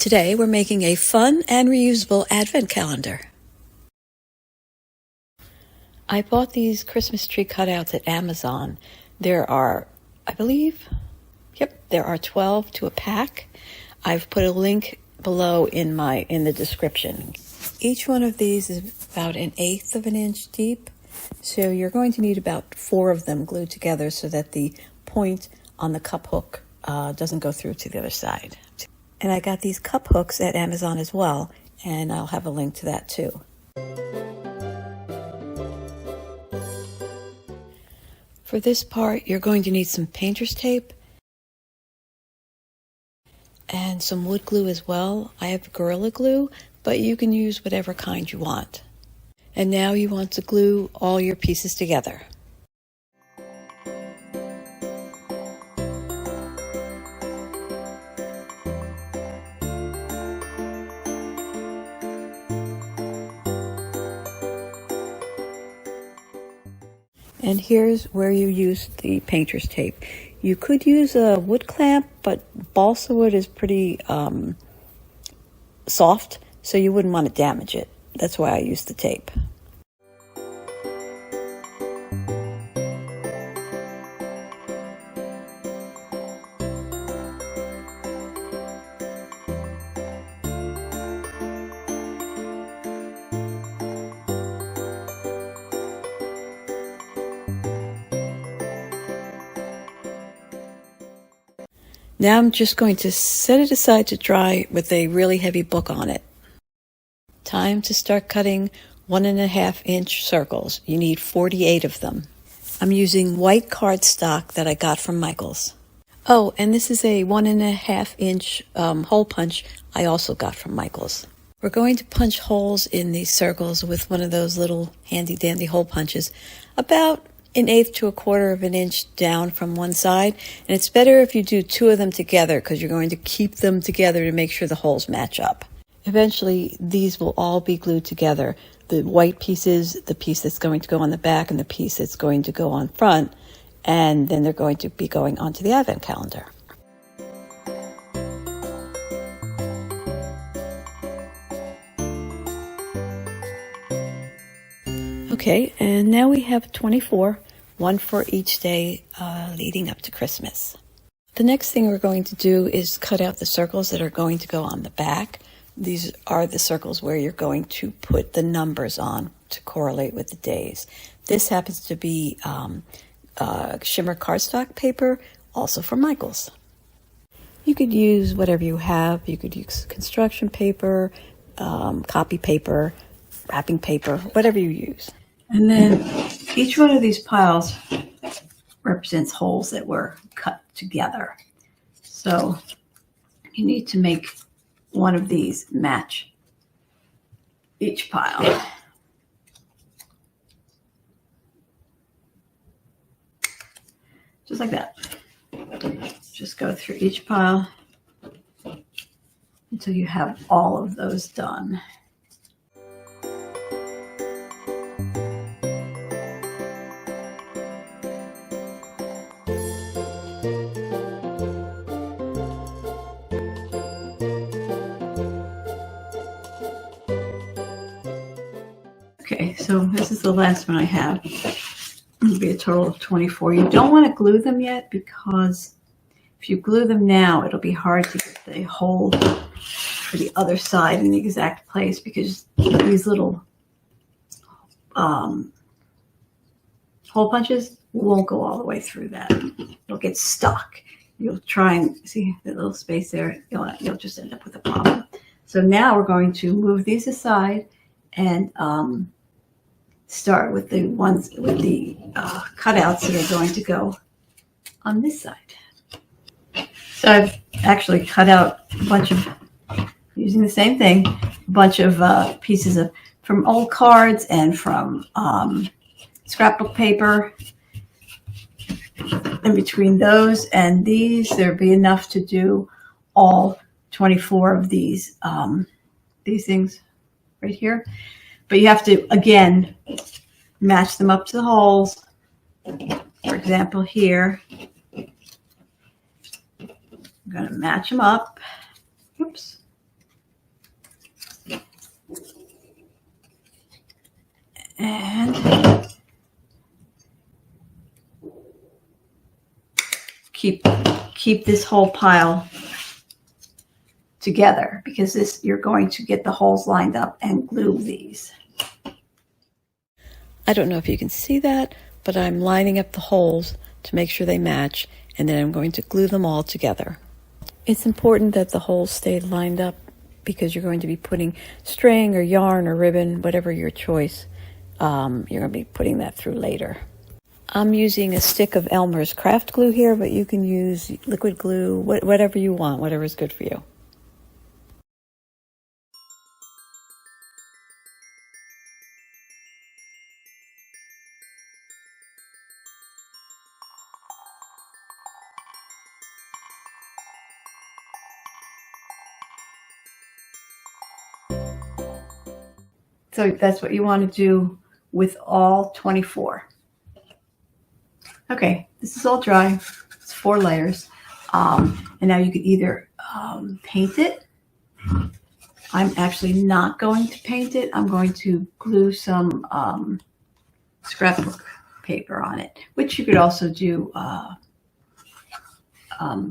Today we're making a fun and reusable advent calendar. I bought these Christmas tree cutouts at Amazon. There are, I believe, there are 12 to a pack. I've put a link below in the description. Each one of these is about 1/8 of an inch deep. So you're going to need about 4 of them glued together so that the point on the cup hook doesn't go through to the other side. And I got these cup hooks at Amazon as well, and I'll have a link to that too. For this part, you're going to need some painter's tape and some wood glue as well. I have Gorilla Glue, but you can use whatever kind you want. And now you want to glue all your pieces together. And here's where you use the painter's tape. You could use a wood clamp, but balsa wood is pretty soft, so you wouldn't want to damage it. That's why I use the tape. Now I'm just going to set it aside to dry with a really heavy book on it. Time to start cutting 1.5 inch circles. You need 48 of them. I'm using white cardstock that I got from Michaels. Oh, and this is a 1.5 inch hole punch I also got from Michaels. We're going to punch holes in these circles with one of those little handy dandy hole punches, about 1/8 to 1/4 of an inch down from one side. And it's better if you do 2 of them together because you're going to keep them together to make sure the holes match up. Eventually, these will all be glued together. The white pieces, the piece that's going to go on the back, and the piece that's going to go on front. And then they're going to be going onto the advent calendar. Okay, and now we have 24, one for each day leading up to Christmas. The next thing we're going to do is cut out the circles that are going to go on the back. These are the circles where you're going to put the numbers on to correlate with the days. This happens to be shimmer cardstock paper, also from Michaels. You could use whatever you have. You could use construction paper, copy paper, wrapping paper, whatever you use. And then each one of these piles represents holes that were cut together. So you need to make one of these match each pile. Just like that. Just go through each pile until you have all of those done. Okay, so this is the last one I have. It'll be a total of 24. You don't want to glue them yet because if you glue them now, it'll be hard to get the hole for the other side in the exact place because these little hole punches won't go all the way through that. It'll get stuck. You'll try and see the little space there. You'll just end up with a problem. So now we're going to move these aside and start with the ones with the cutouts that are going to go on this side. So I've actually cut out a bunch of, using the same thing, a bunch of pieces from old cards and from scrapbook paper. And between those and these, there'll be enough to do all 24 of these things right here. But you have to, again, match them up to the holes. For example, here, I'm going to match them up. Oops. And keep this whole pile together, because you're going to get the holes lined up and glue these. I don't know if you can see that, but I'm lining up the holes to make sure they match, and then I'm going to glue them all together. It's important that the holes stay lined up because you're going to be putting string or yarn or ribbon, whatever your choice. You're going to be putting that through later. I'm using a stick of Elmer's craft glue here, but you can use liquid glue, whatever you want, whatever is good for you. So that's what you want to do with all 24. Okay, this is all dry. It's 4 layers. And now you could either paint it. I'm actually not going to paint it. I'm going to glue some scrapbook paper on it, which you could also do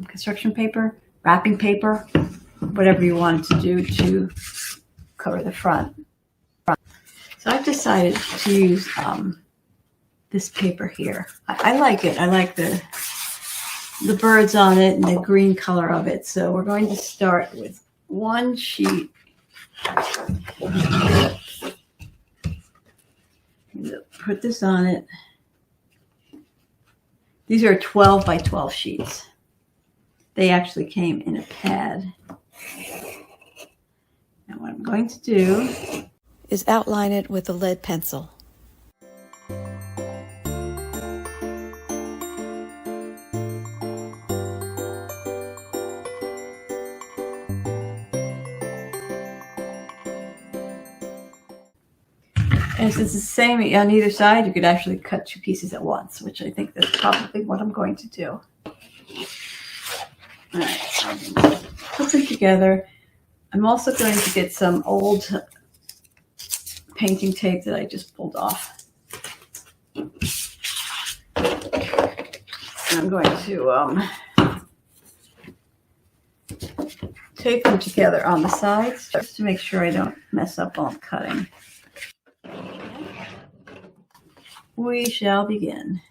construction paper, wrapping paper, whatever you wanted to do to cover the front. So I've decided to use this paper here. I like it. I like the birds on it and the green color of it. So we're going to start with one sheet. Put this on it. These are 12 by 12 sheets. They actually came in a pad. Now what I'm going to do is outline it with a lead pencil. And since it's the same on either side, you could actually cut 2 pieces at once, which I think that's probably what I'm going to do. All right, so I'm going to put them together. I'm also going to get some old painting tape that I just pulled off. And I'm going to tape them together on the sides just to make sure I don't mess up while I'm cutting. We shall begin.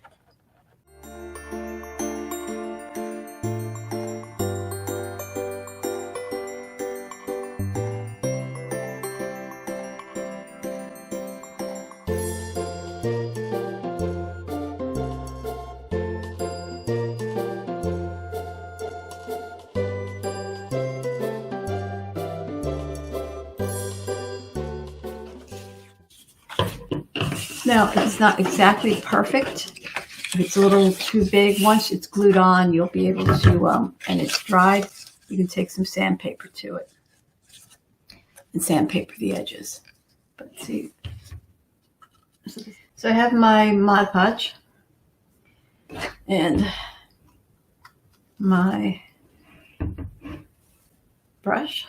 Now, it's not exactly perfect. If it's a little too big, once it's glued on, you'll be able to, and it's dried, you can take some sandpaper to it and sandpaper the edges. But see, so I have my Mod Podge and my brush.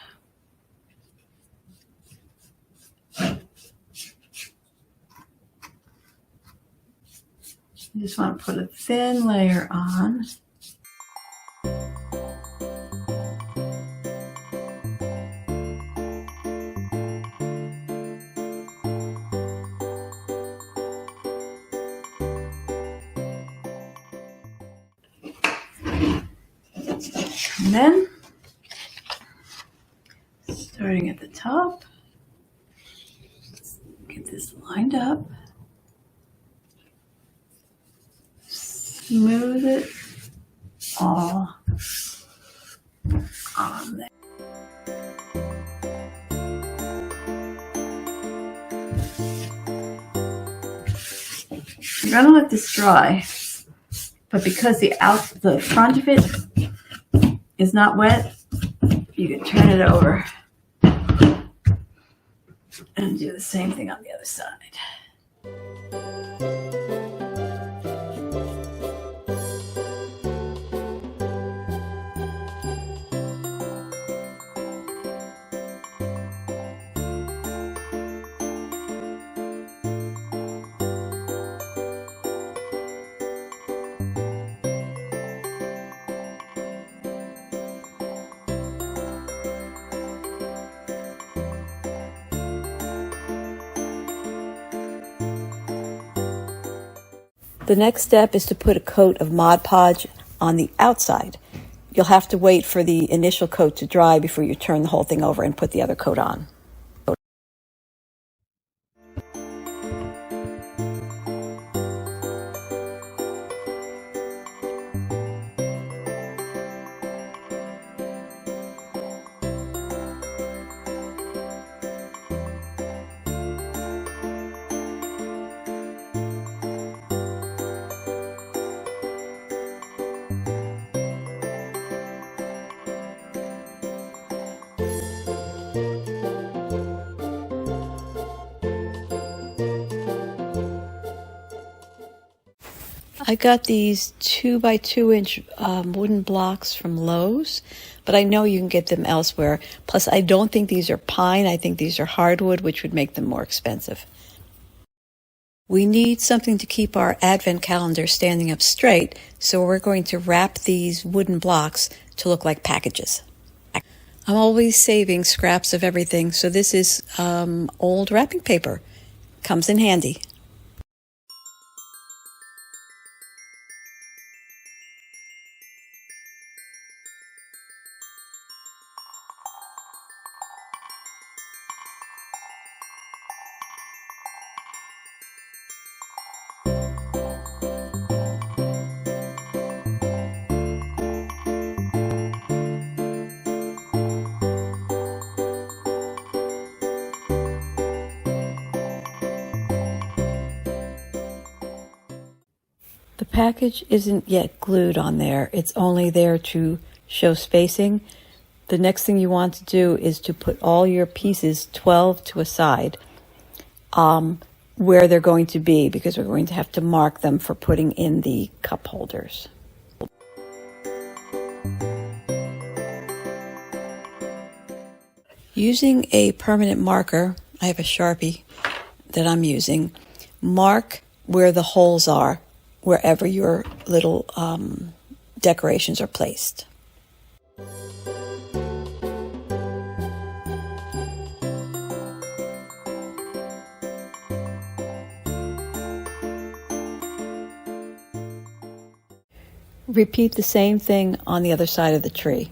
You just want to put a thin layer on. And then, starting at the top, get this lined up. Smooth it all on there. I'm going to let this dry, but because the front of it is not wet, you can turn it over and do the same thing on the other side. The next step is to put a coat of Mod Podge on the outside. You'll have to wait for the initial coat to dry before you turn the whole thing over and put the other coat on. I got these 2x2-inch wooden blocks from Lowe's, but I know you can get them elsewhere. Plus, I don't think these are pine. I think these are hardwood, which would make them more expensive. We need something to keep our advent calendar standing up straight, so we're going to wrap these wooden blocks to look like packages. I'm always saving scraps of everything, so this is old wrapping paper. Comes in handy. The package isn't yet glued on there. It's only there to show spacing. The next thing you want to do is to put all your pieces 12 to a side where they're going to be, because we're going to have to mark them for putting in the cup holders. Using a permanent marker, I have a Sharpie that I'm using, mark where the holes are wherever your little decorations are placed. Repeat the same thing on the other side of the tree.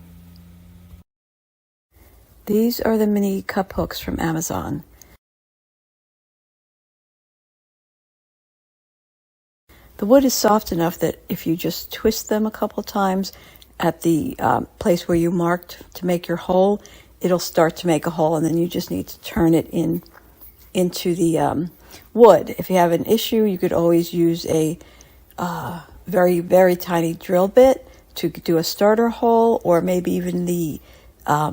These are the mini cup hooks from Amazon. The wood is soft enough that if you just twist them a couple times at the place where you marked to make your hole, it'll start to make a hole, and then you just need to turn it into the wood. If you have an issue, you could always use a very, very tiny drill bit to do a starter hole, or maybe even the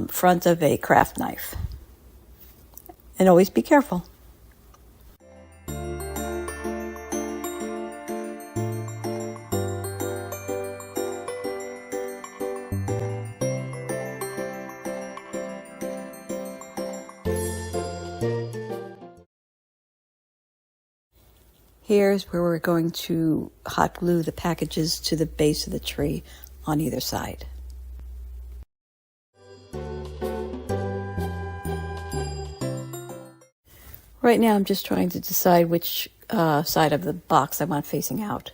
front of a craft knife. And always be careful. Here's where we're going to hot glue the packages to the base of the tree on either side. Right now I'm just trying to decide which side of the box I want facing out.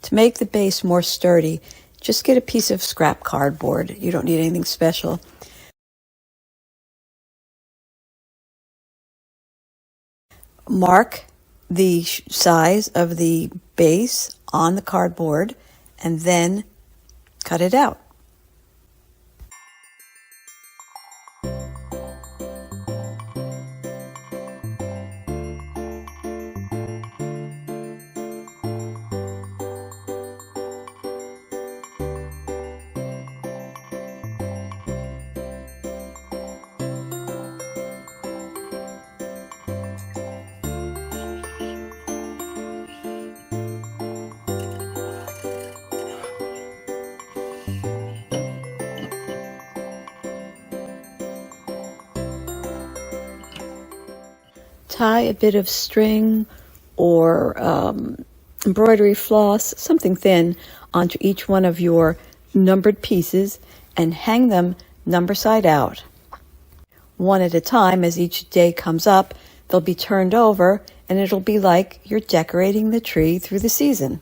To make the base more sturdy, just get a piece of scrap cardboard. You don't need anything special. Mark the size of the base on the cardboard and then cut it out. Tie a bit of string or embroidery floss, something thin, onto each one of your numbered pieces and hang them number side out. One at a time, as each day comes up, they'll be turned over and it'll be like you're decorating the tree through the season.